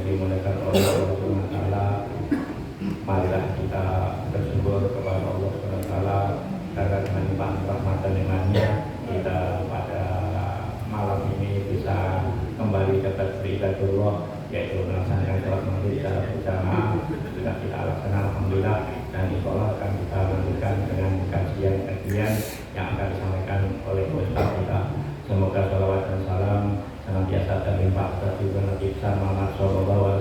dimuliakan oleh Allah Subhanahu wa taala. Marilah kita bersyukur kepada Allah Subhanahu wa taala karena dengan limpahan rahmat dan nikmat-Nya kita pada malam ini bisa kembali dapat beribadah, yaitu melaksanakan sholat maghrib secara berjamaah. Sudah kita laksanakan alhamdulillah, dan insyaallah akan kita lanjutkan dengan kajian-kajian yang akan disampaikan oleh Ustaz kita. Semoga sholawat dan salam senantiasa terlimpah tercurah Nabi Muhammad SAW,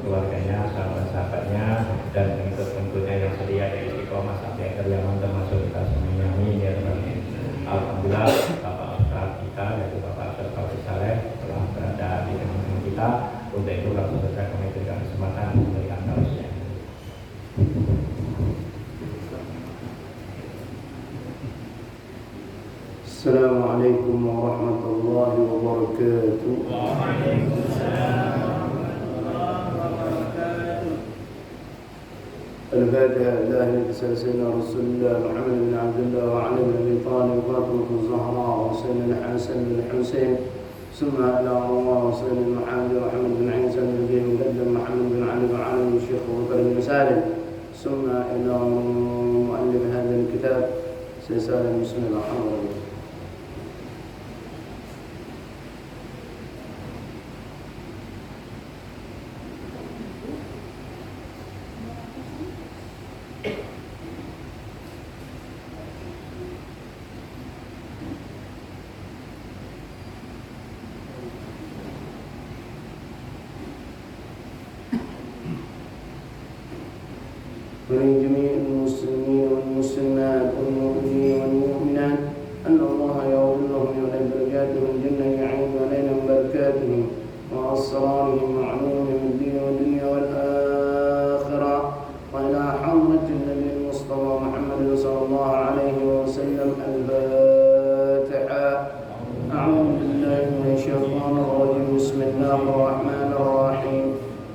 keluarganya, sahabat-sahabatnya, dan pengikut-pengikutnya yang setia dari istiqomah sampai akhir zaman, termasuk kita semuanya. Amin ya rabbal alamin. Alhamdulillah, Bapak Ustaz kita yaitu Bapak Ustaz Taufik Saleh telah berada di tengah-tengah kita. Untuk itu langsung saja kami berikan kesempatan memberikan tausiah. Assalamualaikum warahmatullahi wabarakatuh. Waalaikumsalam warahmatullahi wabarakatuh. الفاتحة لله سيدنا رسول الله محمد بن عبد الله وعلي بن أبي طالب وفاطمة الزهراء وحسين الحسن بن الحسين ثم إلى الله وسيد المحمد محمد بن عيسى بن نبي مقدم محمد بن علي بن علي بن الشيخ أبو بكر بن سالم ثم إلى مؤلف هذا الكتاب سيد سالم بسم الله الرحمن الرحيم. ولجميع المسلمين والمسلمات والمؤمنين والمؤمنات أن الله يغفر لهم ويعلى درجاتهم الجنة يعين علينا بركاتهم وأسرارهم وعلومهم الدين والدنيا والآخرة وإلى حضرة النبي المصطفى محمد صلى الله عليه وسلم. الفاتحة. أعوذ بالله من الشيطان الرجيم. بسم الله الرحمن الرحيم.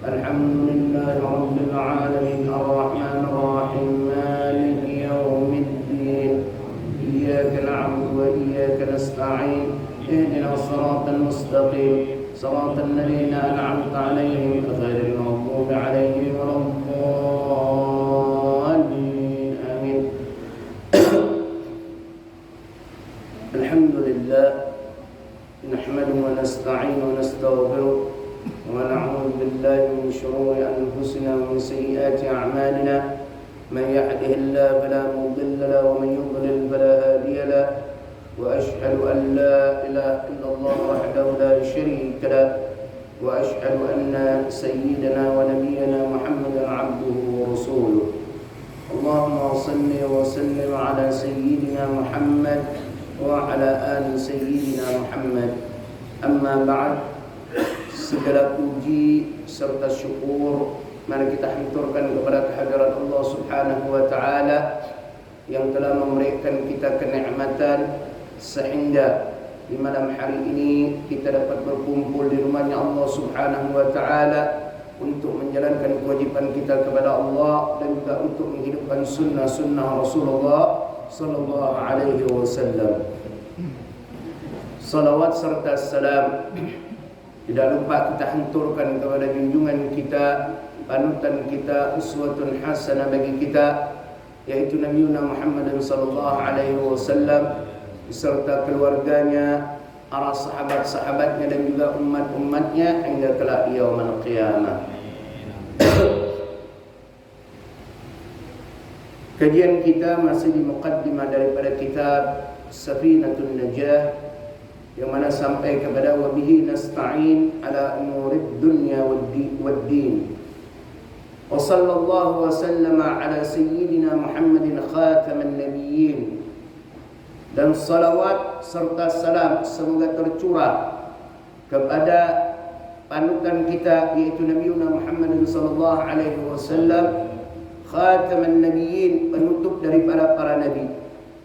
الحمد لله رب العالمين الرحمن الرحيم مالك يوم الدين إياك نعبد وإياك نستعين اهدنا الصراط المستقيم صراط الذين أنعمت عليهم غير المغضوب عليهم ولا الضالين آمين. الحمد لله نحمده ونستعينه ونستغفره ونعوذ بالله من شرور أنفسنا ومن سيئات أعمالنا. من يهده الله فلا مضل له ومن يضلل فلا هادي له. وأشهد أن لا إله إلا الله وحده لا شريك له. وأشهد أن سيدنا ونبينا محمدا عبده ورسوله. اللهم صل وسلم على سيدنا محمد وعلى آل سيدنا محمد. أما بعد, segala puji serta syukur mari kita haturkan kepada kehadirat Allah Subhanahu wa taala yang telah memberikan kita kenikmatan sehingga di malam hari ini kita dapat berkumpul di rumahnya Allah Subhanahu wa taala untuk menjalankan kewajiban kita kepada Allah dan juga untuk menghidupkan sunnah-sunnah Rasulullah sallallahu alaihi wasallam. Salawat serta salam tidak lupa kita hanturkan kepada junjungan kita, panutan kita, uswatun hasanah bagi kita, yaitu Nabi Muhammad sallallahu alaihi wasallam beserta keluarganya, para sahabat-sahabatnya dan juga umat-umatnya hingga kelak yaumul qiyamah. Kajian kita masih di muqaddimah daripada kitab Safinatun Najah, yang mana sampai kepada wabihi nasta'in ala umurid dunya wad-din. Wa sallallahu wa sallama ala sayyidina Muhammadin khataman nabiyyin. Dan salawat serta salam semoga tercurah kepada panutan kita yaitu Nabi Muhammad sallallahu alaihi wasallam, khataman nabiyyin, penutup daripada para nabi,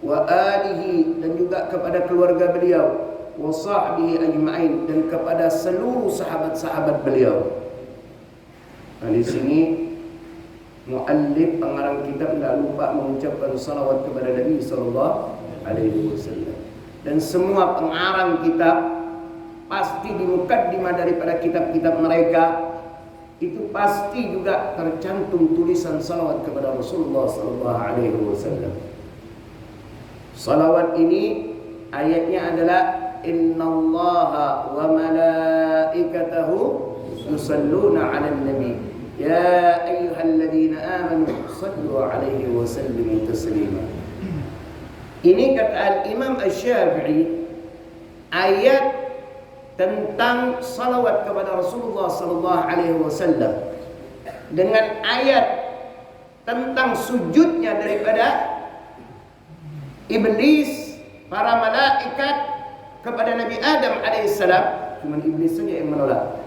wa alihi, dan juga kepada keluarga beliau, wa sahbihi ajma'in, dan kepada seluruh sahabat-sahabat beliau. Nah, di sini muallif pengarang kitab tidak lupa mengucapkan salawat kepada Nabi sallallahu alaihi wasallam. Dan semua pengarang kitab pasti di mukaddimah daripada kitab-kitab mereka itu pasti juga tercantum tulisan salawat kepada Rasulullah sallallahu alaihi wasallam. Salawat ini ayatnya adalah innallaha wa malaikatahu yusalluna 'alan nabi ya ayyuhalladzina amanu sallu 'alaihi wa sallimu taslima. Ini kata Al-Imam Asy-Syafi'i, ayat tentang salawat kepada Rasulullah sallallahu alaihi wasallam dengan ayat tentang sujudnya daripada iblis, para malaikat kepada Nabi Adam alaihissalam. Cuma iblis saja yang menolak.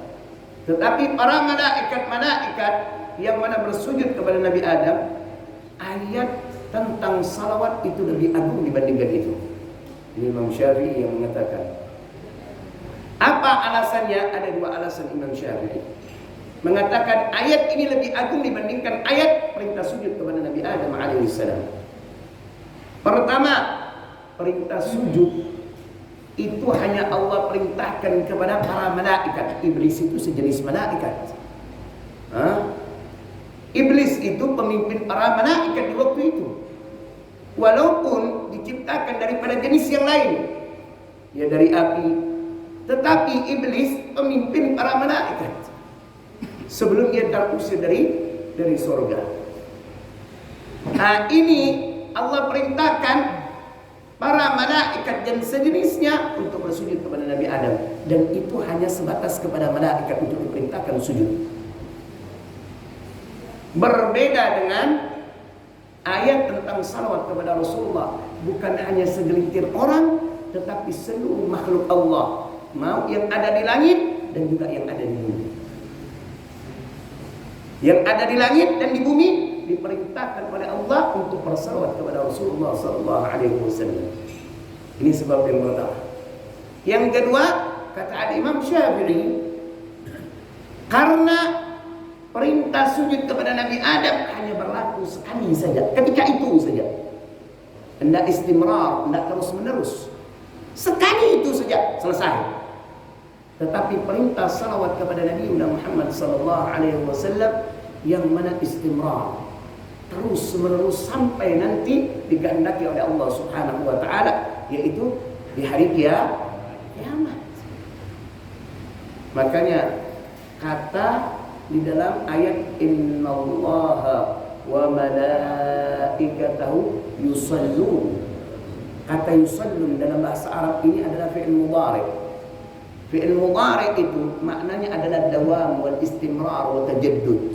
Tetapi para malaikat yang mana bersujud kepada Nabi Adam, ayat tentang salawat itu lebih agung dibandingkan itu. Ini Imam Syafi'i yang mengatakan. Apa alasannya? Ada dua alasan Imam Syafi'i mengatakan ayat ini lebih agung dibandingkan ayat perintah sujud kepada Nabi Adam alaihissalam. Pertama, perintah sujud itu hanya Allah perintahkan kepada para malaikat. Iblis itu sejenis malaikat. Iblis itu pemimpin para malaikat di waktu itu. Walaupun diciptakan daripada jenis yang lain, ya dari api, tetapi iblis pemimpin para malaikat sebelum dia terusir dari surga. Nah, ini Allah perintahkan para malaikat dan sejenisnya untuk bersujud kepada Nabi Adam, dan itu hanya sebatas kepada malaikat untuk diperintahkan sujud. Berbeda dengan ayat tentang salawat kepada Rasulullah, bukan hanya segelintir orang, tetapi seluruh makhluk Allah, mau yang ada di langit dan juga yang ada di bumi. Yang ada di langit dan di bumi diperintahkan oleh Allah untuk bersalawat kepada Rasulullah sallallahu alaihi wasallam. Ini sebab yang pertama. Yang kedua, kata Imam Syafi'i, karena perintah sujud kepada Nabi Adam hanya berlaku sekali saja, ketika itu saja. Hendak istimrar, hendak terus-menerus. Sekali itu saja selesai. Tetapi perintah salawat kepada Nabi Muhammad sallallahu alaihi wasallam yang mana istimrar, terus menerus sampai nanti dikehendaki oleh Allah Subhanahu wa taala, yaitu di hari kiamat. Makanya kata di dalam ayat innallaha wa malaikatahu yusallun, kata yusallun dalam bahasa Arab ini adalah fi'il mudhari'. Fi'il mudhari' itu maknanya adalah dawam wal istimrar wa tajaddud,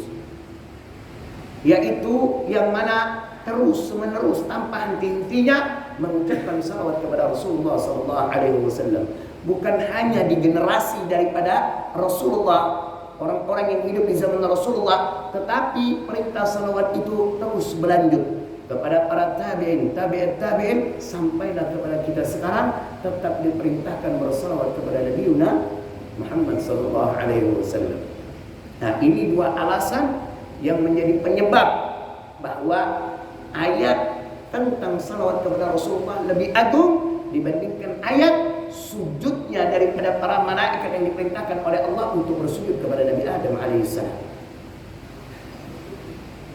yaitu yang mana terus menerus tanpa henti-hentinya mengucapkan salawat kepada Rasulullah sallallahu alaihi wasallam. Bukan hanya di generasi daripada Rasulullah, orang-orang yang hidup di zaman Rasulullah, tetapi perintah salawat itu terus berlanjut kepada para tabi'in, tabi'in, sampailah kepada kita sekarang tetap diperintahkan bersalawat kepada Nabi Muhammad sallallahu alaihi wasallam. Nah, ini dua alasan yang menjadi penyebab bahwa ayat tentang salawat kepada Rasulullah lebih agung dibandingkan ayat sujudnya daripada para malaikat yang diperintahkan oleh Allah untuk bersujud kepada Nabi Adam alaihissalam.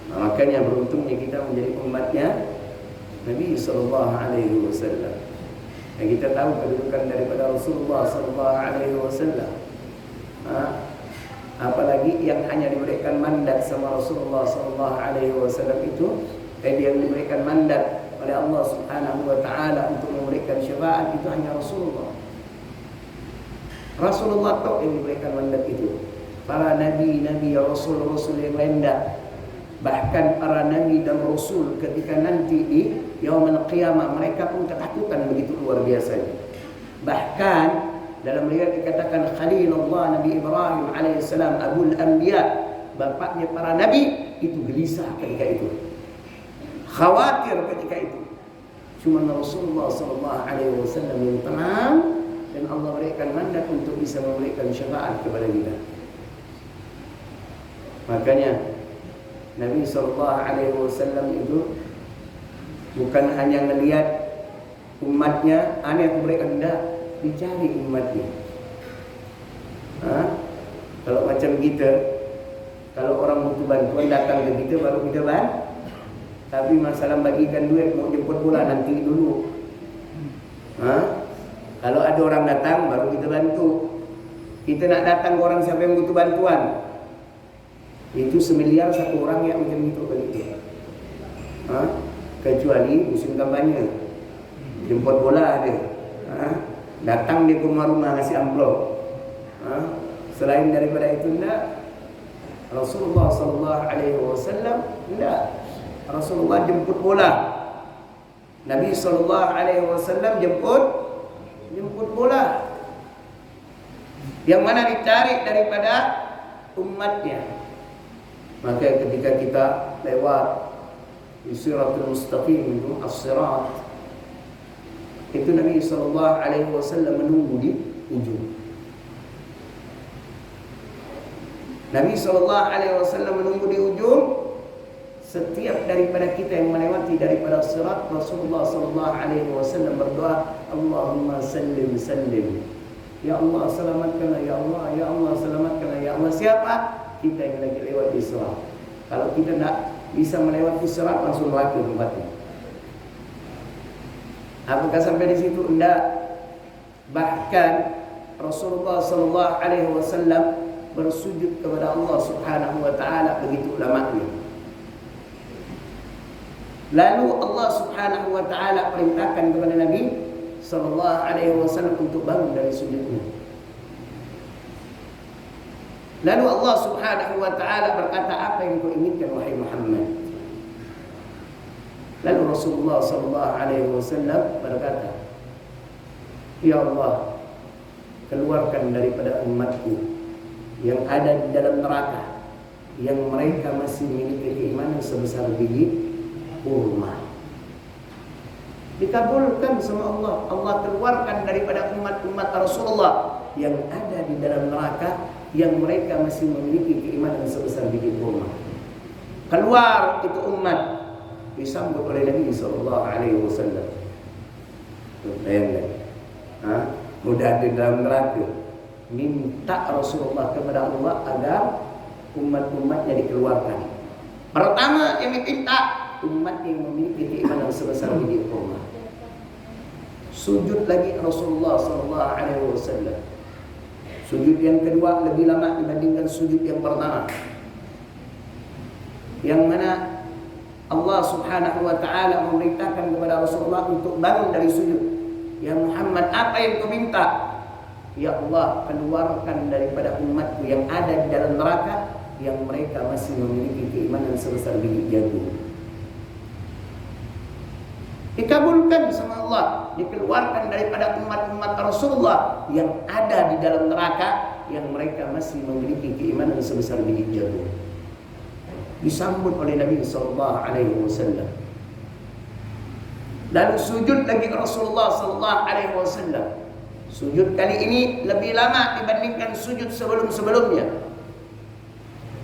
Nah, makanya beruntungnya kita menjadi umatnya Nabi sallallahu alaihi wasallam. Dan kita tahu kedudukan daripada Rasulullah sallallahu alaihi wasallam. Apalagi yang hanya diberikan mandat sama Rasulullah sallallahu alaihi wasallam itu, yang diberikan mandat oleh Allah Subhanahu wa taala untuk memberikan syafaat itu hanya Rasulullah. Rasulullah tok yang diberikan mandat itu. Para nabi, rasul-rasul yang lain tidak. Bahkan para nabi dan rasul ketika nanti di yaumul qiyamah mereka pun ketakutan begitu luar biasanya. Bahkan dalam riwayat dikatakan Khalilullah Nabi Ibrahim alaihissalam, Abul Anbiya, bapaknya para nabi, itu gelisah ketika itu, khawatir ketika itu. Cuma Rasulullah sallallahu alaihi wasallam yang tenang, dan Allah berikan mandat untuk bisa memberikan syafaat kepada kita. Makanya Nabi sallallahu alaihi wasallam itu bukan hanya melihat umatnya, aneh aku berikan, enggak, dicari umatnya. Kalau macam kita Kalau orang butuh bantuan datang ke kita baru kita bantu. Tapi masalah bagikan duit mau jemput bola nanti dulu. Kalau ada orang datang baru kita bantu. Kita nak datang ke orang siapa yang butuh bantuan. Itu 1 miliar satu orang yang macam itu begitu. Kecuali musim kampanye. Jemput bola ada. Datang di rumah-rumah ngasih amplop. Selain daripada itu tidak. Rasulullah sallallahu alaihi wasallam tidak. Rasulullah jemput bola. Nabi sallallahu alaihi wasallam jemput bola. Yang mana dicari daripada umatnya. Maka ketika kita lewat di siratul mustaqim itu as-sirat, itu Nabi sallallahu alaihi wasallam menunggu di ujung. Nabi sallallahu alaihi wasallam menunggu di ujung. Setiap daripada kita yang melewati daripada sirat, Rasulullah sallallahu alaihi wasallam berdoa, Allahumma sallim sallim. Ya Allah selamatkanlah, ya Allah, ya Allah selamatkanlah, ya Allah. Siapa? Kita yang lagi lewat di sirat. Kalau kita tidak bisa melewati sirat, langsung neraka tempatnya. Apakah sampai di situ? Tidak. Bahkan Rasulullah sallallahu alaihi wasallam bersujud kepada Allah Subhanahu wa taala, begitu ulama'nya. Lalu Allah Subhanahu wa taala perintahkan kepada Nabi sallallahu alaihi wasallam untuk bangun dari sujudnya. Lalu Allah Subhanahu wa taala berkata, apa yang kau inginkan wahai Muhammad? Lalu Rasulullah sallallahu alaihi wasallam berkata, ya Allah, keluarkan daripada umatku yang ada di dalam neraka, yang mereka masih memiliki keimanan sebesar biji kurma. Dikabulkan sama Allah. Allah keluarkan daripada umat-umat Rasulullah yang ada di dalam neraka, yang mereka masih memiliki keimanan sebesar biji kurma. Keluar itu umat, disambut oleh Nabi sallallahu alaihi wasallam. Bayangkan, mudah di dalam neraka, minta Rasulullah kepada Allah agar umat-umatnya dikeluarkan. Pertama yang diminta, umat yang memiliki keimanan sebesar biji kurma. Sujud lagi Rasulullah sallallahu alaihi wasallam. Sujud yang kedua lebih lama dibandingkan sujud yang pertama. Yang mana Allah Subhanahu wa taala memerintahkan kepada Rasulullah untuk bangun dari sujud. Ya Muhammad, apa yang kau minta? Ya Allah, keluarkan daripada umatku yang ada di dalam neraka, yang mereka masih memiliki keimanan sebesar biji jagung. Dikabulkan sama Allah, dikeluarkan daripada umat-umat Rasulullah yang ada di dalam neraka, yang mereka masih memiliki keimanan sebesar biji jagung. Disambut oleh Nabi sallallahu alaihi wasallam. Lalu sujud lagi Rasulullah sallallahu alaihi wasallam. Sujud kali ini lebih lama dibandingkan sujud sebelum-sebelumnya.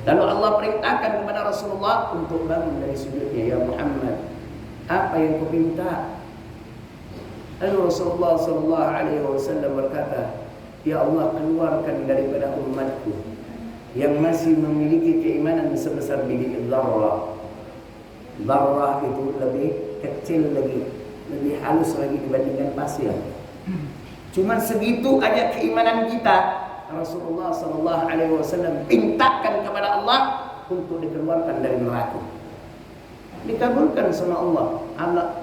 Lalu Allah perintahkan kepada Rasulullah untuk bangun dari sujudnya. Ya Muhammad, apa yang kau minta? Lalu Rasulullah sallallahu alaihi wasallam berkata, ya Allah, keluarkan daripada umatku yang masih memiliki keimanan sebesar biji dzarrah. Dzarrah itu lebih kecil lagi, lebih halus lagi dibandingkan pasir. Cuma segitu aja keimanan kita. Rasulullah sallallahu alaihi wasallam pintakan kepada Allah untuk dikeluarkan dari neraka. Dikabulkan sama Allah.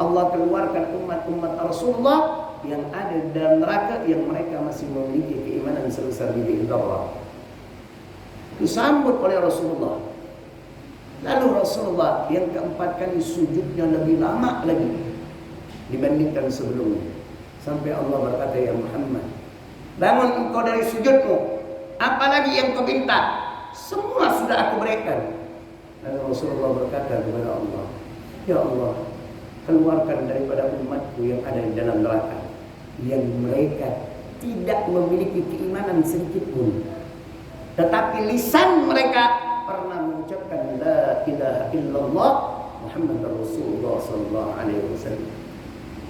Allah keluarkan umat-umat Rasulullah yang ada di dalam neraka, yang mereka masih memiliki keimanan sebesar biji dzarrah. Disambut oleh Rasulullah. Lalu Rasulullah yang keempat kali sujudnya lebih lama lagi dibandingkan sebelumnya. Sampai Allah berkata, ya Muhammad, bangun engkau dari sujudmu. Apalagi yang kau minta? Semua sudah aku berikan. Lalu Rasulullah berkata kepada Allah, ya Allah, keluarkan daripada umatku yang ada di dalam neraka, yang mereka tidak memiliki keimanan sedikit pun, tetapi lisan mereka pernah mengucapkan la ilaha illallah Muhammadar Rasulullah sallallahu alaihi wasallam.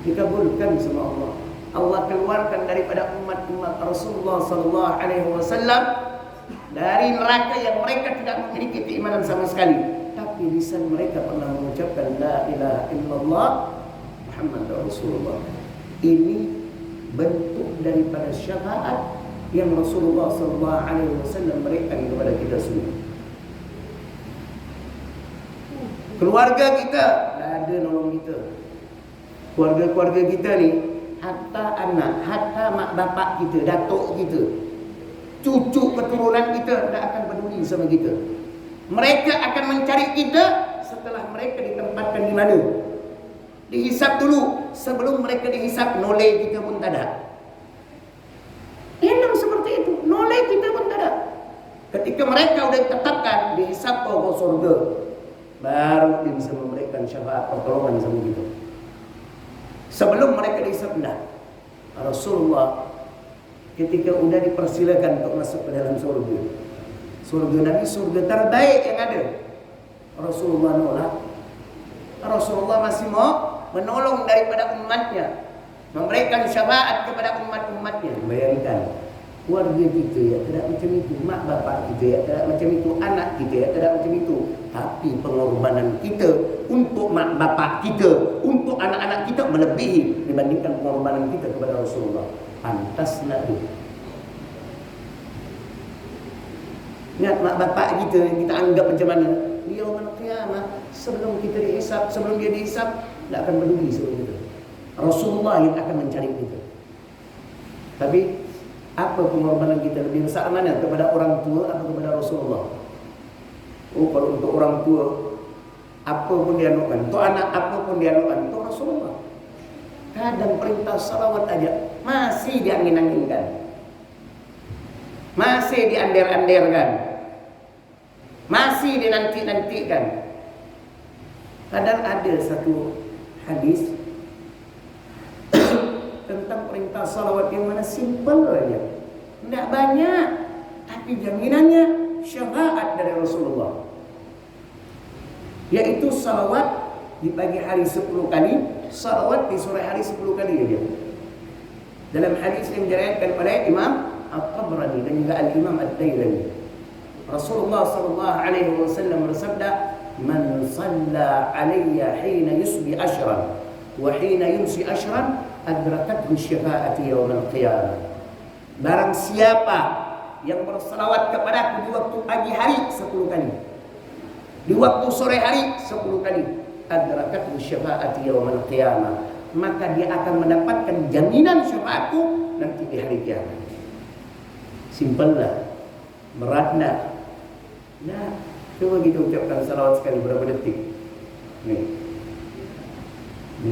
Dikabulkan sama Allah. Allah keluarkan daripada umat-umat Rasulullah sallallahu alaihi wasallam dari neraka yang mereka tidak memiliki keimanan sama sekali, tapi lisan mereka pernah mengucapkan la ilaha illallah Muhammad Rasulullah. Ini bentuk daripada syafaat yang Rasulullah SAW berikan kepada kita semua. Keluarga kita tak ada nolong kita. Keluarga-keluarga kita ni, hatta anak, hatta mak bapak kita, datuk kita, cucu keturunan kita tak akan peduli sama kita. Mereka akan mencari kita setelah mereka ditempatkan di mana. Dihisap dulu. Sebelum mereka dihisap, noleh kita pun tak ada. Memang seperti itu. Noleh kita pun tak ada. Ketika mereka sudah ditetapkan, dihisap ke surga, baru dia bisa memberikan syafaat pertolongan sama kita. Sebelum mereka dihisap, dah Rasulullah ketika sudah dipersilakan untuk masuk ke dalam surga, surga Nabi, surga terbaik yang ada, Rasulullah nolak. Rasulullah masih mau menolong daripada umatnya, memberikan syafaat kepada umat-umatnya. Bayangkan, keluarga kita ya tidak macam itu, mak bapak kita ya tidak macam itu, anak kita ya tidak macam itu. Tapi pengorbanan kita untuk mak bapak kita, untuk anak-anak kita melebihi dibandingkan pengorbanan kita kepada Rasulullah. Pantaslah itu. Ingat mak bapak kita yang kita anggap macam mana? Dia yaumul qiyamah, sebelum kita dihisap, sebelum dia dihisap, tidak akan peduli sama kita. Rasulullah yang akan mencari kita. Tapi apa pengorbanan kita lebih besar mana? Kepada orang tua atau kepada Rasulullah? Oh, kalau untuk orang tua, apa pun dia anukan. Untuk anak, apa pun dia anukan. Untuk Rasulullah, kadang perintah salawat aja masih diangin-anginkan, masih diander-anderkan, masih dinanti-nantikan. Kadang ada satu hadis tentang perintah salawat yang mana simple saja, tidak banyak, tapi jaminannya syafaat dari Rasulullah, yaitu salawat di pagi hari 10 kali, salawat di sore hari 10 kali saja. Dalam hadis yang diriwayatkan oleh Imam At-Tabrani dan juga Al-Imam Ad-Dailami, Rasulullah SAW bersabda, "Man shalla alayya hina yusbi ashran wa hina yumsi ashran adrakathu syafa'ati yaumil qiyamah." Barang siapa yang berselawat kepadaku di waktu pagi hari 10 kali, di waktu sore hari 10 kali, adrakathu syafa'ati yaumil qiyamah, maka dia akan mendapatkan jaminan syafaatku nanti di hari kiamat. Simpel lah, berat nak. Nah, coba kita ucapkan salawat sekali berapa detik? Nih,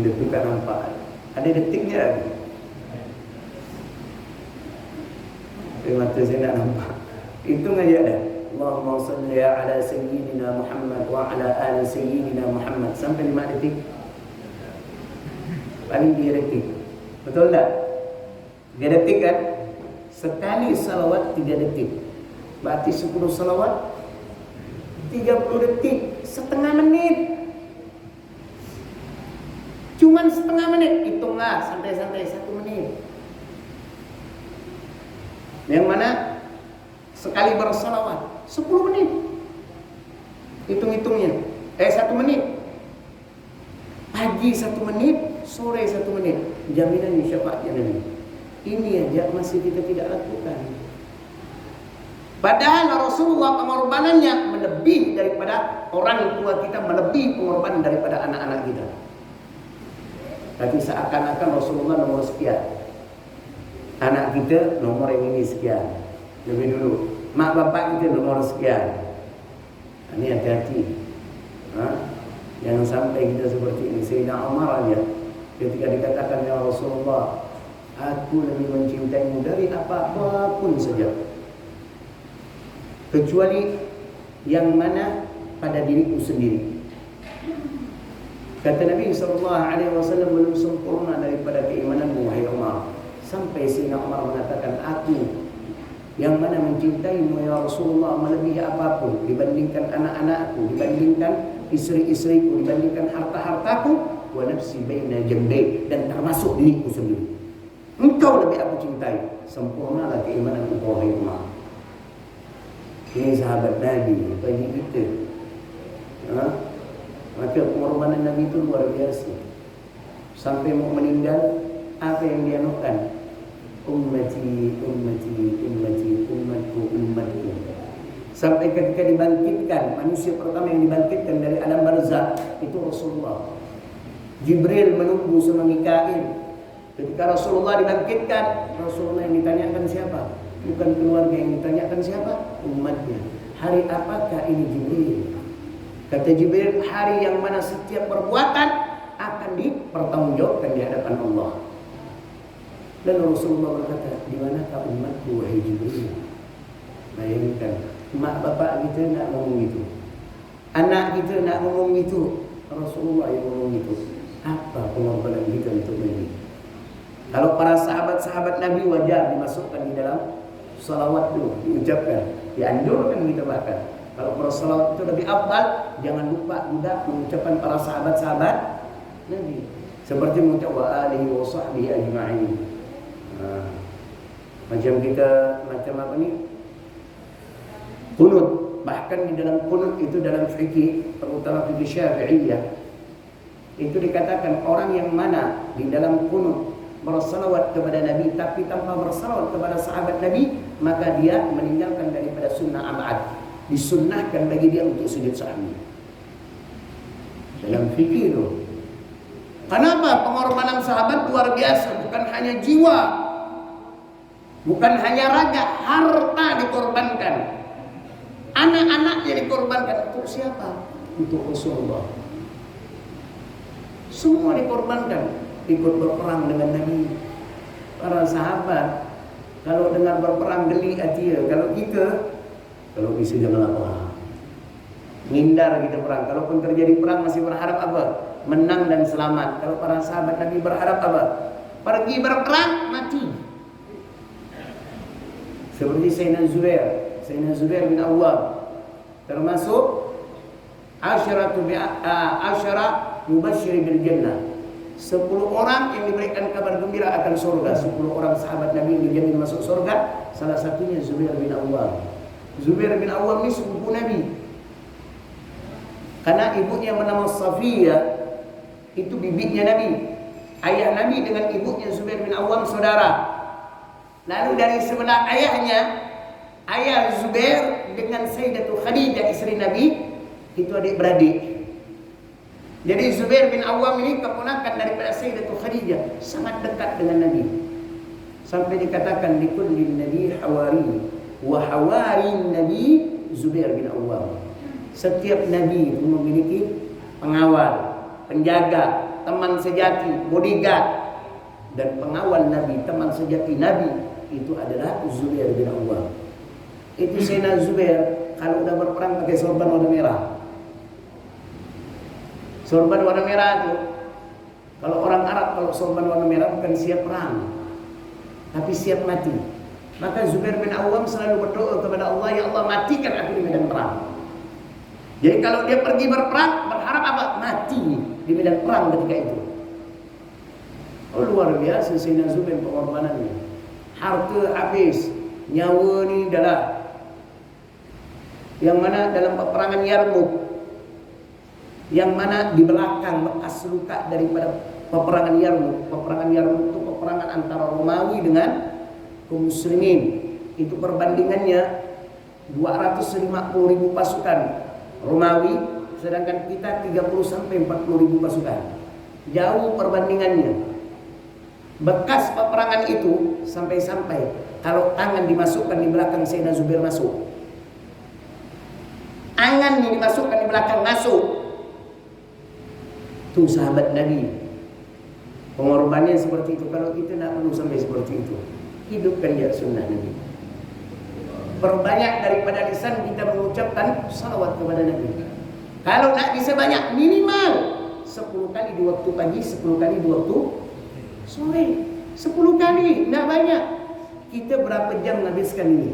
detik tak nampak. Ada detiknya lagi. Tapi mata saya nak nampak. Hitung aja dah. Allahumma salli ala sayyidina Muhammad wa ala ali sayyidina Muhammad sampai 5 detik. Paling 3 detik. Betul tak? 3 detik kan? Sekali salawat 3 detik. Berarti 10 salawat 30 detik, setengah menit. Cuman setengah menit, hitunglah santai-santai 1 menit. Yang mana sekali bersalawat 10 menit. Hitung-hitungnya. 1 menit. Pagi 1 menit, sore 1 menit. Jaminan syafaatnya Nabi. Ini aja masih kita tidak lakukan. Padahal Rasulullah pengorbanannya melebihi daripada orang tua kita, melebihi pengorbanan daripada anak-anak kita. Tapi seakan-akan Rasulullah nomor sekian, anak kita nomor yang ini sekian, lebih dulu. Mak bapak kita nomor sekian. Ini hati-hati. Jangan sampai kita seperti ini. Sayyidina Umar aja ketika dikatakan, ya Rasulullah, aku lebih mencintaimu dari apapun saja, kecuali yang mana pada diriku sendiri. Kata Nabi SAW, belum sempurna daripada keimananmu wahai Umar, sampai Sayyidina Umar mengatakan, aku yang mana mencintaimu ya Rasulullah melebihi apapun, dibandingkan anak-anakku, dibandingkan istri-istriku, dibandingkan harta-hartaku, wa nafsi baina jambai, dan termasuk diriku sendiri. Engkau lebih aku cintai. Sempurnalah keimanan engkau wahai Umar. Ini sahabat Nabi bagi kita. Maka pengorbanan Nabi itu luar biasa. Sampai mau meninggal, apa yang dia lakukan? Ummati, ummati, ummati, umatku, umatku. Sampai ketika dibangkitkan, manusia pertama yang dibangkitkan dari alam barzakh itu Rasulullah. Jibril menunggu sama Mikail. Ketika Rasulullah dibangkitkan, Rasulullah yang ditanyakan siapa? Bukan keluarga, yang ditanyakan siapa? Umatnya. Hari apakah ini Jibril? Kata Jibril, hari yang mana setiap perbuatan akan dipertanggungjawabkan di hadapan Allah. Lalu Rasulullah berkata, di manakah umatku wahai Jibril? Bayangkan, mak bapak kita nak ngomong itu, anak kita nak ngomong itu, Rasulullah yang ngomong itu. Apa pengorbanan kita untuk Nabi? Kalau para sahabat-sahabat Nabi wajar dimasukkan di dalam salawat itu, diucapkan, dianjurkan kita bahkan. Kalau para salawat itu lebih afdal, jangan lupa juga mengucapkan para sahabat-sahabat Nabi. Seperti mengucap wa alihi wa sahbihi ajma'in. Macam kita, macam apa ni? Qunut. Bahkan di dalam qunut itu dalam fikih, terutama fikih Syafi'iyah, itu dikatakan orang yang mana di dalam qunut bersalawat kepada Nabi tapi tanpa bersalawat kepada sahabat Nabi, maka dia meninggalkan daripada sunnah abad. Disunnahkan bagi dia untuk sujud sahwi. Dalam fikih itu. Kenapa pengorbanan sahabat luar biasa? Bukan hanya jiwa, bukan hanya raga, harta dikorbankan. Anak-anaknya dikorbankan. Untuk siapa? Untuk Rasulullah. Semua dikorbankan. Ikut berperang dengan Nabi. Para sahabat, kalau dengar berperang geli hati. Kalau kita, kalau bisa jangan apa. Ngindar kita perang. Kalaupun terjadi perang masih berharap apa? Menang dan selamat. Kalau para sahabat Nabi berharap apa? Pergi berperang, mati. Seperti Sayyidina Zubair bin Awwam, termasuk asyara mubashshir bil jannah. 10 orang yang diberikan kabar gembira akan surga. 10 orang sahabat Nabi yang dijamin masuk surga. Salah satunya Zubair bin Awwam. Zubair bin Awwam ini sepupu Nabi. Karena ibunya bernama Safiyah, itu bibitnya Nabi. Ayah Nabi dengan ibunya Zubair bin Awwam saudara. Lalu dari sebelah ayahnya, ayah Zubair dengan Sayyidatu Khadijah istri Nabi, itu adik-beradik. Jadi Zubair bin Awwam ini keponakan daripada Sayyidatu Khadijah, sangat dekat dengan Nabi. Sampai dikatakan likulli nabi hawari, wa hawari Nabi Zubair bin Awwam. Setiap Nabi itu memiliki pengawal, penjaga, teman sejati, bodyguard. Dan pengawal Nabi, teman sejati Nabi, itu adalah Zubair bin Awwam. Itu Sayyidina Zubair kalau udah berperang pakai sorban warna merah. Sorban warna merah itu, kalau orang Arab kalau sorban warna merah bukan siap perang, tapi siap mati. Maka Zubair bin Awwam selalu berdoa kepada Allah, ya Allah matikan aku di medan perang. Jadi kalau dia pergi berperang, berharap apa? Mati di medan perang ketika itu. Oh luar biasa Sayyidina Zubair pengorbanannya. Harta habis, nyawa ni adalah yang mana dalam peperangan Yarmuk, yang mana di belakang bekas luka daripada peperangan Yarmuk. Peperangan Yarmuk itu peperangan antara Romawi dengan kaum muslimin. Itu perbandingannya 250.000 pasukan Romawi, sedangkan kita 30 sampai 40.000 pasukan. Jauh perbandingannya. Bekas peperangan itu sampai-sampai kalau tangan dimasukkan di belakang Sayyidina Zubair masuk. Angan ini dimasukkan di belakang masuk. Itu sahabat Nabi. Pengorbanannya seperti itu. Kalau kita tidak perlu sampai seperti itu. Hidupkan ya sunnah Nabi. Perbanyak daripada lisan kita mengucapkan salawat kepada Nabi. Kalau tak bisa banyak, minimal 10 kali di waktu pagi, 10 kali di waktu sore. 10 kali, tidak banyak. Kita berapa jam menghabiskan ini?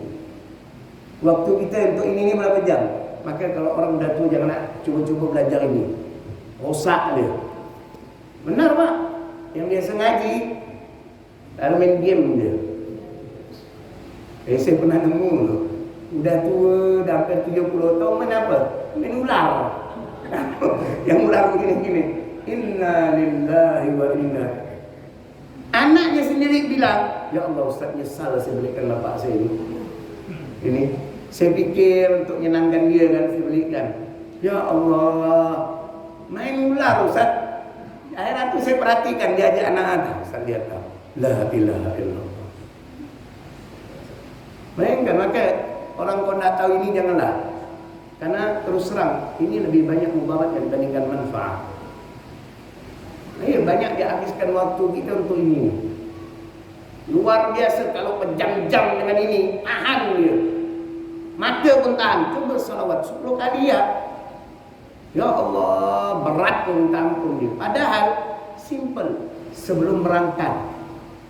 Waktu kita untuk ini berapa jam? Maka kalau orang dah tua jangan nak cuba-cuba belajar ini. Rosak dia. Benar Pak? Yang biasa ngaji lalu main game dia. Saya pernah nemu tu. Udah tua, dah hampir 70 tahun, main apa? Main ular. Yang ular begini-gini. Inna lillahi wa inna. Anaknya sendiri bilang, ya Allah Ustaz, nyesal saya belikan bapak saya ini. Ini saya pikir untuk menyenangkan dia kan saya belikan. Ya Allah, main ular Ustaz. Akhirnya tu saya perhatikan dia ajak anak-anak. Ustaz lihat tak? La ilaha illallah. Bayangkan, maka orang kau nak tahu ini janganlah. Karena terus terang ini lebih banyak mudarat dibandingkan manfaat. Banyak dihabiskan waktu kita untuk ini. Luar biasa kalau berjam-jam dengan ini, tahan dia. Mata pun tahan. Coba salawat 10 kali ya. Ya Allah, berat pun minta ampun dia. Padahal simple sebelum berangkat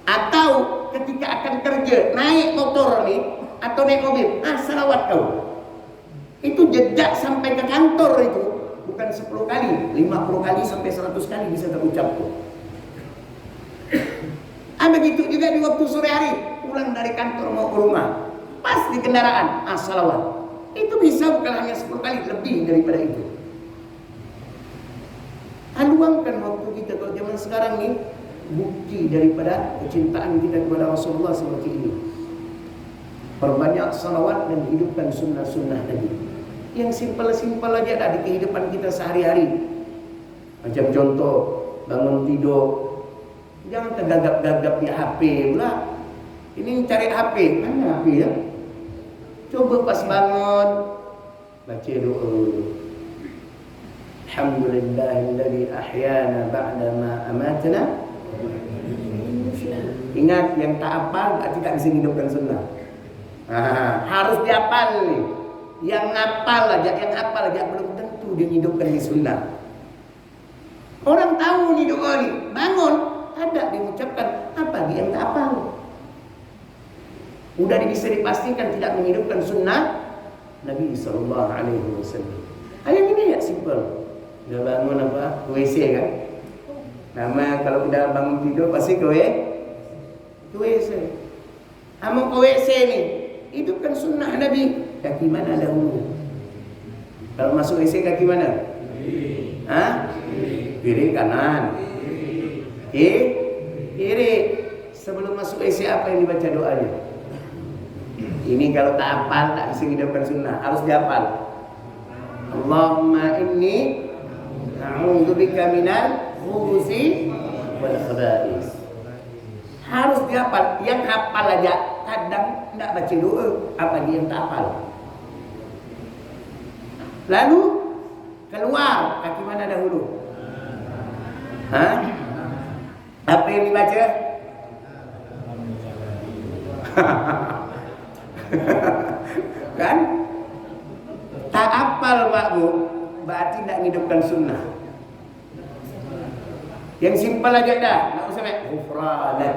atau ketika akan kerja, naik motor ni atau naik mobil, salawat kau. Itu jejak sampai ke kantor itu bukan 10 kali, 50 kali sampai 100 kali bisa terucap tu. Begitu juga di waktu sore hari, pulang dari kantor mau ke rumah, pas di kendaraan, salawat. Itu bisa bukan hanya 10 kali, lebih daripada itu. Luangkan waktu kita. Kalau zaman sekarang ni, bukti daripada kecintaan kita kepada Rasulullah seperti ini. Perbanyak salawat dan hidupkan sunnah-sunnah Nabi. Yang simpel-simpel aja dah di kehidupan kita sehari-hari. Macam contoh, bangun tidur, jangan tergagap-gagap di HP pula. Ini cari HP, mana HP ya? Coba pas bangun, baca doa. Alhamdulillahilladzi ahyana ba'da ma amatna. Ingat, yang tak hafal berarti tak bisa hidupkan sunnah. Harus dihafal nih. Yang hafal aja belum tentu dia hidupkan di sunnah. Orang tahu nih doa nih, bangun ada diucapkan, apa dia yang tak hafal? Udah bisa dipastikan tidak menghidupkan sunnah Nabi SAW. Ayat ini ya simple. Udah bangun apa? Ke WC kan? Nama kalau udah bangun tidur pasti ke WC. Mau ke WC nih, hidupkan sunnah Nabi. Kaki mana dahulu? Kalau masuk WC kaki mana? Kiri kanan. Kiri. Sebelum masuk WC apa yang dibaca doanya? Ini kalau tak hafal tak bisa hidupkan sunnah, harus dihafal. Allahumma inni a'udzubika minal khubuthi wal khaba'is. Harus dihafal. Yang hafal aja kadang tidak baca doa, apalagi yang tak hafal. Lalu keluar, kaki mana dahulu? Apa yang dibaca? Kan? Tak hafal Pak Bu, berarti tidak menghidupkan sunnah. Yang simpel aja dah, tak usah naik ghufranak.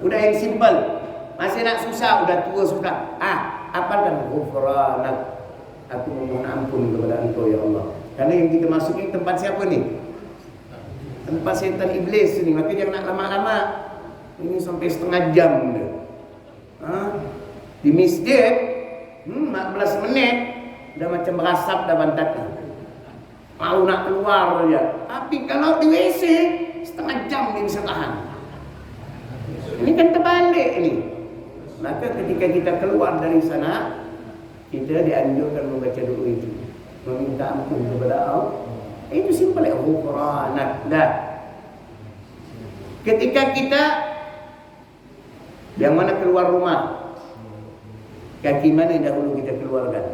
Udah yang simpel. Masih nak susah, udah tua sudah. Hafalkan ghufranak. Aku memohon ampun kepada Engkau ya Allah. Karena yang kita masuki tempat siapa ni? Tempat setan iblis ni. Maka jangan nak lama-lama. Ini sampai setengah jam dah. Di masjid 14 menit dah macam berasap dah pantatnya. Mau nak keluar saja. Tapi kalau di WC setengah jam dia bisa tahan. Ini kan terbalik ni. Maka ketika kita keluar dari sana, kita dianjurkan membaca doa itu, meminta ampun kepada Allah. Itu simpel ya, ghufranak. Dah. Ketika kita yang mana keluar rumah, kaki mana yang dahulu kita keluarkan?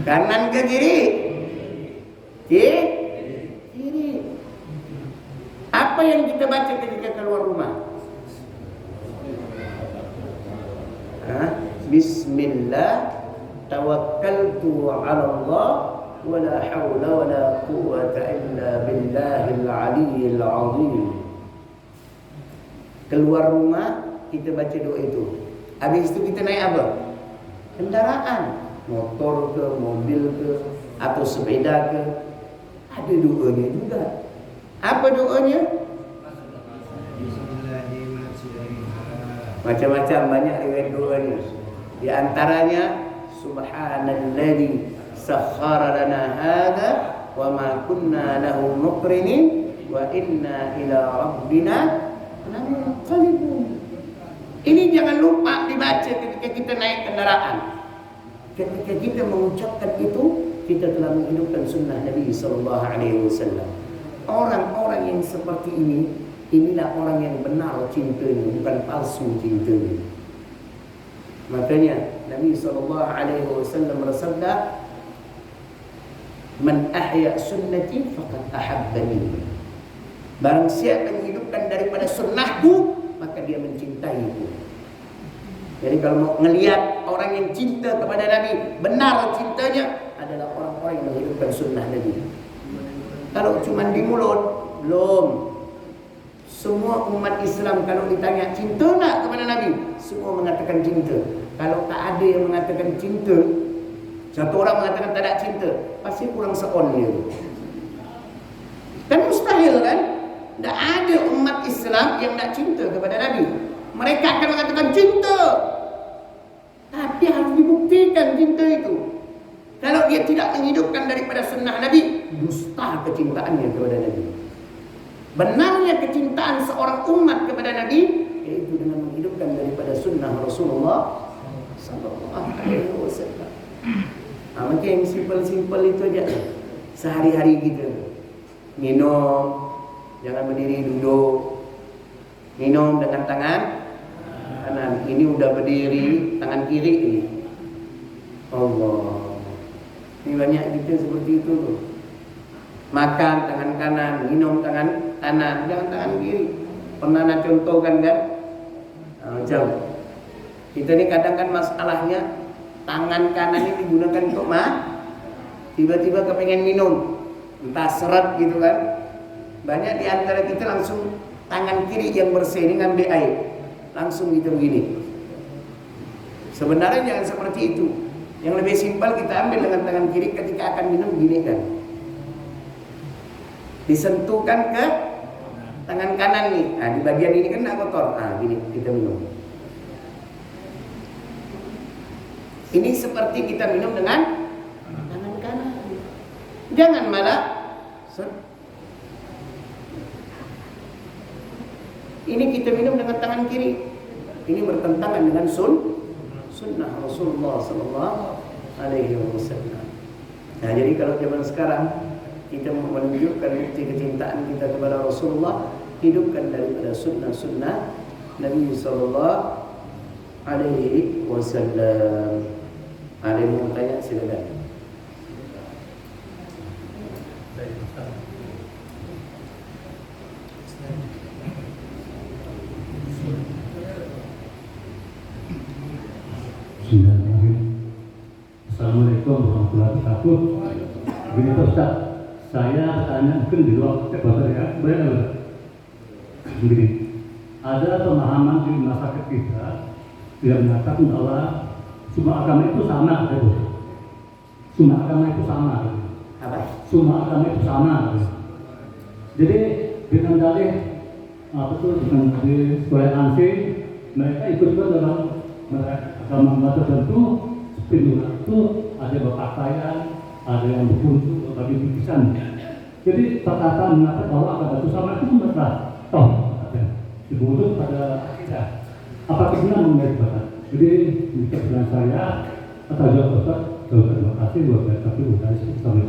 Kanan ke kiri? Kiri. Apa yang kita baca ketika keluar rumah? Bismillah tawakkaltu 'ala Allah wa la haula wa la quwwata illa billahil 'aliyyil 'azim. Keluar rumah kita baca doa itu. Habis itu kita naik apa? Kendaraan, motor ke, mobil ke, atau sepeda ke. Ada doanya juga. Apa doanya? Macam-macam banyak riwayat doanya. Di antaranya subhanalladzi sakhkhara lana hadza wa ma kunna lahu muqrinin wa inna ila rabbina lamunqalibun. Ini jangan lupa dibaca ketika kita naik kendaraan. Ketika kita mengucapkan itu, kita telah menghidupkan sunnah Nabi sallallahu alaihi wasallam. Orang-orang yang seperti ini, inilah orang yang benar cintanya, bukan palsu cintanya. Makanya Nabi sallallahu alaihi wasallam bersabda, "Man ahya sunnati faqad ahabbani." Barang siapa menghidupkan daripada sunnahku, maka dia mencintaiku. Jadi kalau mau ngelihat orang yang cinta kepada Nabi, benar cintanya adalah orang-orang yang menghidupkan sunnah Nabi. Kalau cuma di mulut, belum. Semua umat Islam kalau ditanya cinta tak kepada Nabi, semua mengatakan cinta. Kalau tak ada yang mengatakan cinta, satu orang mengatakan tak ada cinta, pasti kurang seon dia. Kan mustahil kan? Tak ada umat Islam yang tak cinta kepada Nabi. Mereka akan mengatakan cinta, tapi harus dibuktikan cinta itu. Kalau dia tidak menghidupkan daripada sunnah Nabi, dusta kecintaannya kepada Nabi. Benarnya kecintaan seorang umat kepada Nabi yaitu dengan menghidupkan daripada sunnah Rasulullah sallallahu alaihi wasallam. Macam yang simple-simple itu aja. Sehari-hari kita minum, jangan berdiri, duduk. Minum dengan tangan kanan. Ini udah berdiri, tangan kiri ini. Allah. Ini banyak kita seperti itu tuh. Makan tangan kanan, minum tangan kanan, jangan tangan kiri. Pernah nak contohkan kan? Macam kita ni kadang kan masalahnya tangan kanan ini digunakan untuk tiba-tiba kepengen minum, entah seret gitu kan. Banyak di antara kita langsung tangan kiri yang bersih ini ngambil air, langsung gitu begini. Sebenarnya jangan seperti itu. Yang lebih simpel kita ambil dengan tangan kiri ketika akan minum, gini kan. Disentuhkan ke tangan kanan nih. Nah, di bagian ini kan tak kotor. Nah, gini kita minum. Ini seperti kita minum dengan tangan kanan. Jangan malah ini kita minum dengan tangan kiri. Ini bertentangan dengan sunnah Rasulullah sallallahu alaihi wasallam. Nah, jadi kalau zaman sekarang kita menunjukkan bukti kecintaan kita kepada Rasulullah, hidupkan daripada sunnah-sunnah Nabi sallallahu alaihi wasallam. Ada yang mau tanya, silakan. Assalamualaikum warahmatullahi wabarakatuh. Begini Ustaz, saya tanya mungkin di luar Bapak ya, benar. Begini, ada pemahaman di masyarakat kita yang mengatakan bahwa semua agama itu sama, semua agama itu sama. Apa? Semua agama itu sama. Jadi dengan dalih dengan sekolah ansih, mereka ikut dalam agama tertentu. Pindah itu ada berpakaian, ada yang berkunjung, bagi lukisan. Jadi perkataan mengatakan bahwa agama itu sama itu mereka toh dibutuh pada akidah. Apa benar mengenai Bapak? Jadi dengan saya atau jawab Bapak, terima kasih buat saya tapi bukan sampai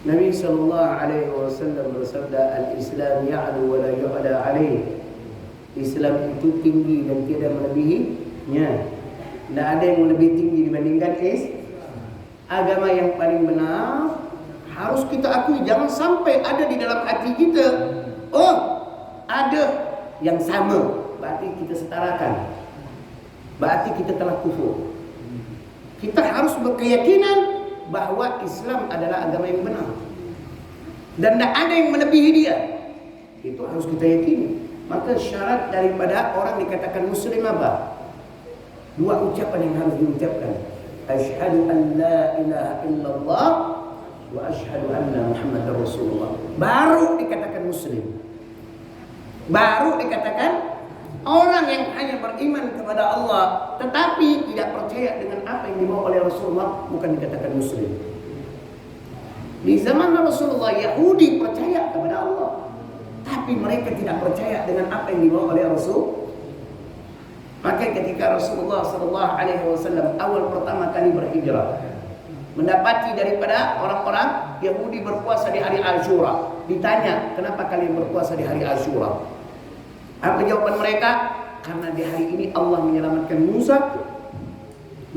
Nabi sallallahu alaihi wasallam bersabda, "Al-Islam ya'lu wa la yu'la alaihi." Islam itu tinggi dan tidak melebihinya. Tidak ada yang lebih tinggi dibandingkan agama yang paling benar. Harus kita akui, jangan sampai ada di dalam hati kita, oh ada yang sama, berarti kita setarakan, berarti kita telah kufur. Kita harus berkeyakinan bahwa Islam adalah agama yang benar dan tidak ada yang melebihi dia. Itu harus kita yakini. Maka syarat daripada orang dikatakan muslim apa? Dua ucapan yang harus diucapkan. Asyhadu an la ilaha illallah wa asyhadu anna Muhammadar Rasulullah. Baru dikatakan muslim. Baru dikatakan orang yang hanya beriman kepada Allah tetapi tidak percaya dengan apa yang dibawa oleh Rasulullah bukan dikatakan muslim. Di zaman Rasulullah, Yahudi percaya kepada Allah, tapi mereka tidak percaya dengan apa yang dibawa oleh Rasul. Maka ketika Rasulullah SAW awal pertama kali berhijrah, mendapati daripada orang-orang Yahudi berpuasa di hari Ashura, ditanya, kenapa kalian berpuasa di hari Ashura? Apa jawaban mereka? Karena di hari ini Allah menyelamatkan Musa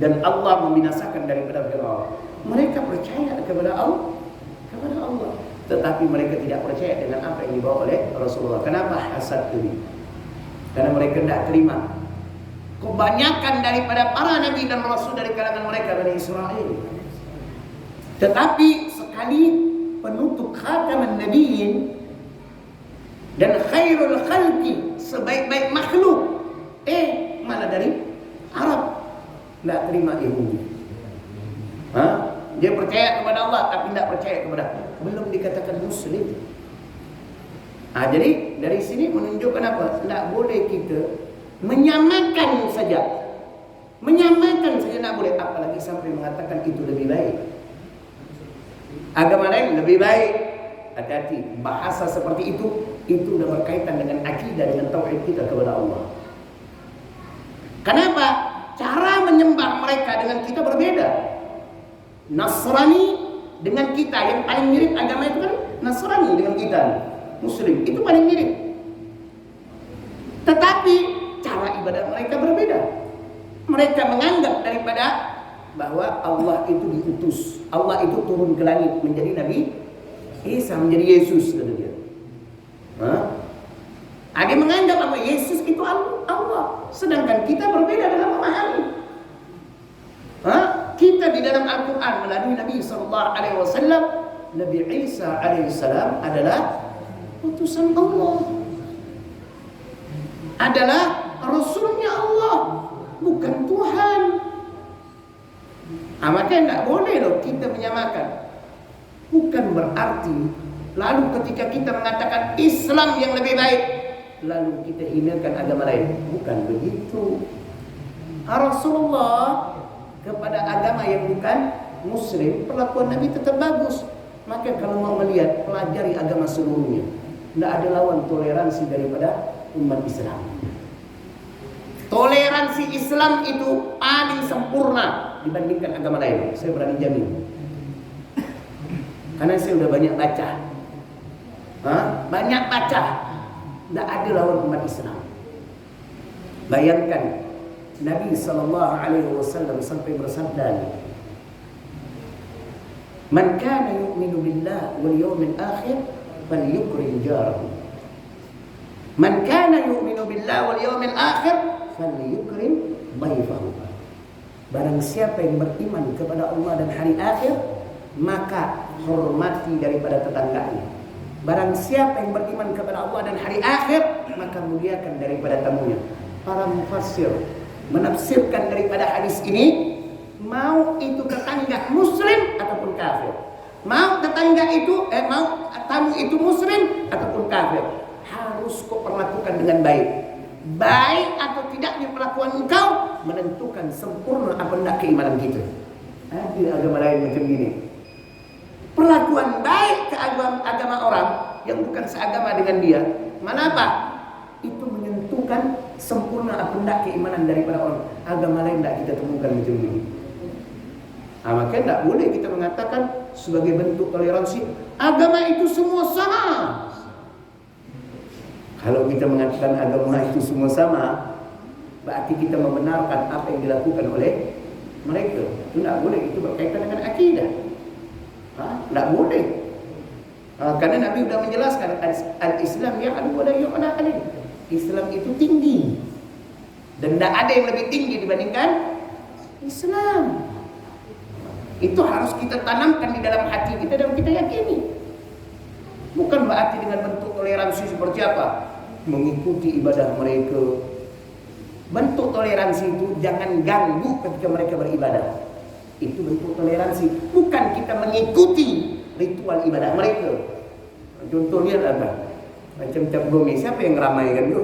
dan Allah membinasakan daripada Firaun. Mereka percaya kepada Allah, tetapi mereka tidak percaya dengan apa yang dibawa oleh Rasulullah. Kenapa? Hasad ini. Karena mereka tidak terima kebanyakan daripada para nabi dan rasul dari kalangan mereka dari Israel. Tetapi sekali penutup khataman nabiyyin dan khairul khalqi, sebaik-baik makhluk, mana dari Arab, tidak terima Yahudi. Dia percaya kepada Allah tapi tidak percaya kepada, belum dikatakan muslim. Jadi dari sini menunjukkan apa? Tidak boleh kita menyamakan saja tidak boleh, apalagi sampai mengatakan itu lebih baik, agama lain lebih baik. Hati-hati, bahasa seperti itu sudah berkaitan dengan akidah, dengan tauhid kita kepada Allah. Kenapa? Cara menyembah mereka dengan kita berbeda. Nasrani dengan kita, yang paling mirip agama itu kan Nasrani dengan kita, Muslim, itu paling mirip. Tetapi cara ibadah mereka berbeda. Mereka menganggap daripada bahwa Allah itu diutus, Allah itu turun ke langit menjadi Nabi Isa, menjadi Yesus, kata dia. Dia menganggap bahwa Yesus itu Allah, sedangkan kita berbeda dalam memahami. Kita di dalam Al-Quran melalui Nabi SAW, Nabi Isa alaihissalam adalah utusan Allah, adalah Rasulnya Allah, bukan Tuhan. Maka tidak boleh loh kita menyamakan. Bukan berarti lalu ketika kita mengatakan Islam yang lebih baik, lalu kita hinakan agama lain. Bukan begitu. Rasulullah kepada agama yang bukan Muslim, perlakuan Nabi tetap bagus. Maka kalau mau melihat, pelajari agama seluruhnya. Tidak ada lawan toleransi daripada umat Islam. Toleransi Islam itu paling sempurna dibandingkan agama lain. Saya berani jamin. Karena saya sudah banyak baca. Banyak baca. Tidak ada lawan umat Islam. Bayangkan Nabi SAW sampai bersabda, "Man kana yu'minu billah wal yawmil akhir falyukrim jarahu." Man kana yu'minu billah wal yawmil akhir falyukrim dhaifahu. Barang siapa yang beriman kepada Allah dan hari akhir, maka hormati daripada tetangganya. Barang siapa yang beriman kepada Allah dan hari akhir, maka muliakan daripada tamunya. Para mufassir menafsirkan daripada hadis ini, mau itu tetangga muslim ataupun kafir, mau tetangga itu mau tamu itu muslim ataupun kafir, harus kau perlakukan dengan baik. Baik atau tidaknya perlakuan engkau menentukan sempurna apa tidak keimanan kita. Ada agama lain macam gini. Perlakuan baik ke agama orang yang bukan seagama dengan dia, kenapa? Itu menentukan sempurna apa tidak keimanan daripada orang. Agama lain tidak kita temukan macam ini. Maka tidak boleh kita mengatakan sebagai bentuk toleransi agama itu semua sama. Kalau kita mengatakan agama itu semua sama, berarti kita membenarkan apa yang dilakukan oleh mereka. Itu tidak boleh. Itu berkaitan dengan akidah. Tidak boleh. Karena Nabi sudah menjelaskan al-Islam ya'lu wa la yu'la alaih. Islam itu tinggi dan tidak ada yang lebih tinggi dibandingkan Islam. Itu harus kita tanamkan di dalam hati kita dan kita yakini. Bukan berarti dengan bentuk toleransi seperti apa, mengikuti ibadah mereka. Bentuk toleransi itu jangan ganggu ketika mereka beribadah. Itu bentuk toleransi. Bukan kita mengikuti ritual ibadah mereka. Contoh lihat apa? Macam cap gome, siapa yang ramaikan tu?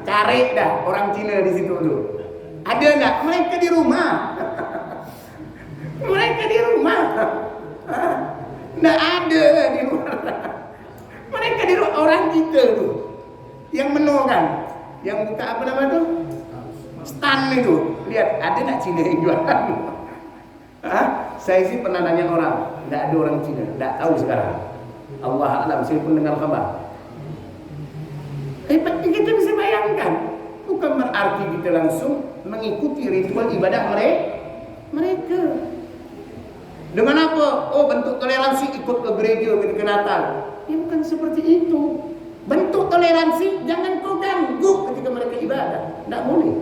Cari dah orang Cina di situ tu. Ada enggak? Mereka di rumah. Mereka di rumah. Enggak ada di luar. Mereka di rumah. Orang kita tu yang menu kan, yang buka apa nama tu? Stand itu. Lihat, ada enggak Cina yang jualan? Saya sih pernah nanya orang, enggak ada orang Cina, enggak tahu sekarang. Allah alam, saya pun dengar kabar. Kita bisa bayangkan, bukan berarti kita langsung mengikuti ritual ibadah mereka. Dengan apa? Oh, bentuk toleransi ikut ke gereja ketika Natal. Ya bukan seperti itu. Bentuk toleransi jangan kau ganggu ketika mereka ibadah. Tidak boleh.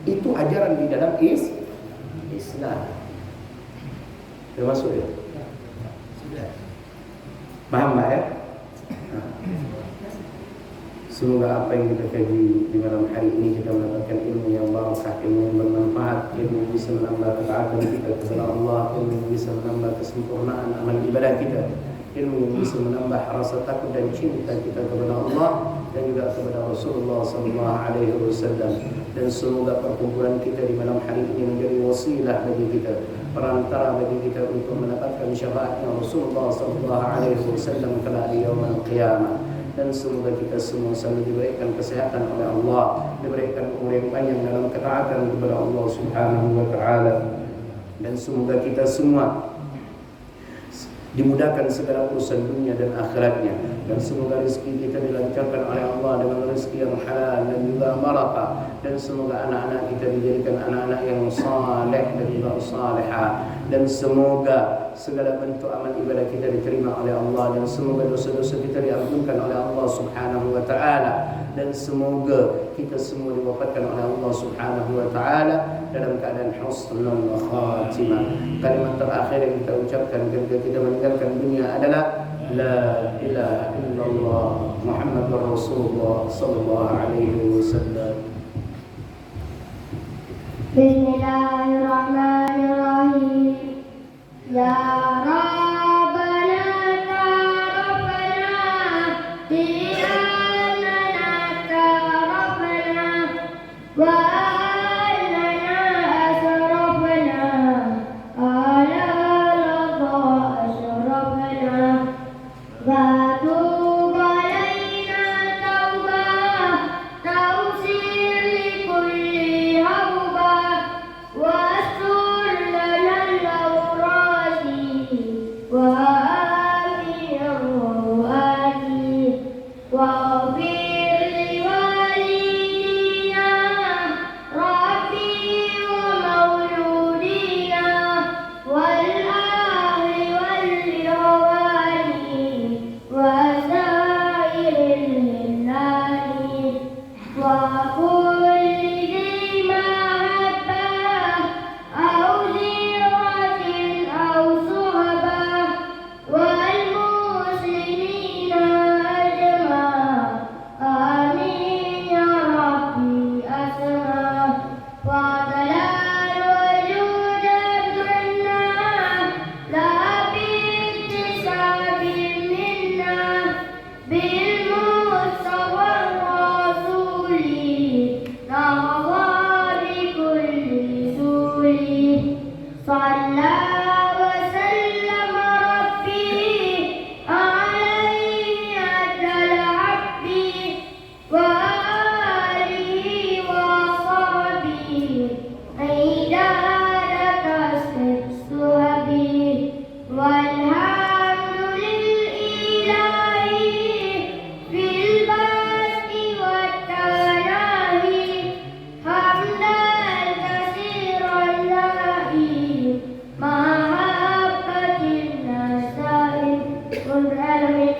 Itu ajaran di dalam Islam. Termasuk ya? Sudah. Paham tak ya? Semoga apa yang kita kaji di malam hari ini kita mendapatkan ilmu yang barakah, ilmu yang bermanfaat, ilmu yang bisa menambah ketaatan kita kepada Allah, ilmu yang bisa menambah kesempurnaan amal ibadah kita, ilmu yang bisa menambah rasa takut dan cinta kita kepada Allah dan juga kepada Rasulullah SAW. Dan semoga perkumpulan kita di malam hari ini menjadi wasilah bagi kita, perantara bagi kita untuk mendapatkan syafaatnya Rasulullah SAW kelak di yaumul qiyamah. Dan semoga kita semua selalu diberikan kesehatan oleh Allah, diberikan umur yang panjang dalam ketaatan kepada Allah Subhanahu wa taala. Dan semoga kita semua dimudahkan segala urusan dunia dan akhiratnya. Dan semoga rezeki kita dilancarkan oleh Allah dengan rezeki yang halal dan juga barakah. Dan semoga anak-anak kita dijadikan anak-anak yang saleh dan juga salihah. Dan semoga segala bentuk amal ibadah kita diterima oleh Allah. Dan semoga dosa-dosa kita diampunkan oleh Allah Subhanahu wa ta'ala. Dan semoga kita semua diwafatkan oleh Allah Subhanahu wa ta'ala dalam keadaan husnul khatimah. Kalimat terakhir yang kita ucapkan ketika kita meninggalkan dunia adalah La ilaha illallah Muhammadur Rasulullah sallallahu alaihi wasallam. Bismillahirrahmanirrahim. Ya Rabbana tarafana Tiyanana tarafana Wa alana asrafana Ala lada asrafana Wa tub alaina tawbah Tawsir li kulli hawbah Wastur lana al-awrasi Wa amir ru'ati Wa ghafir li walidina Rabbi wa mauludina Wal ahli wal ikhwani Wa sairil minani Wa kulli di mahabbah Au ziratin au suhabah Wal muslimina ajma' Amin ya Rabbi asma' Wa talal wajud abdulna La bittisabin minna Bil mustawa rasuli Nahwa bi kulli suli Salla wa sallam Rabbi Alayhi adal habbi Wa alihi wa sahbihi Aidada tasbih suhabi Walhamdulillahi Fil basti wa tanahi Hamdan kasiran lahi Mahabbatin nasai Alamin.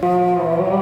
Oh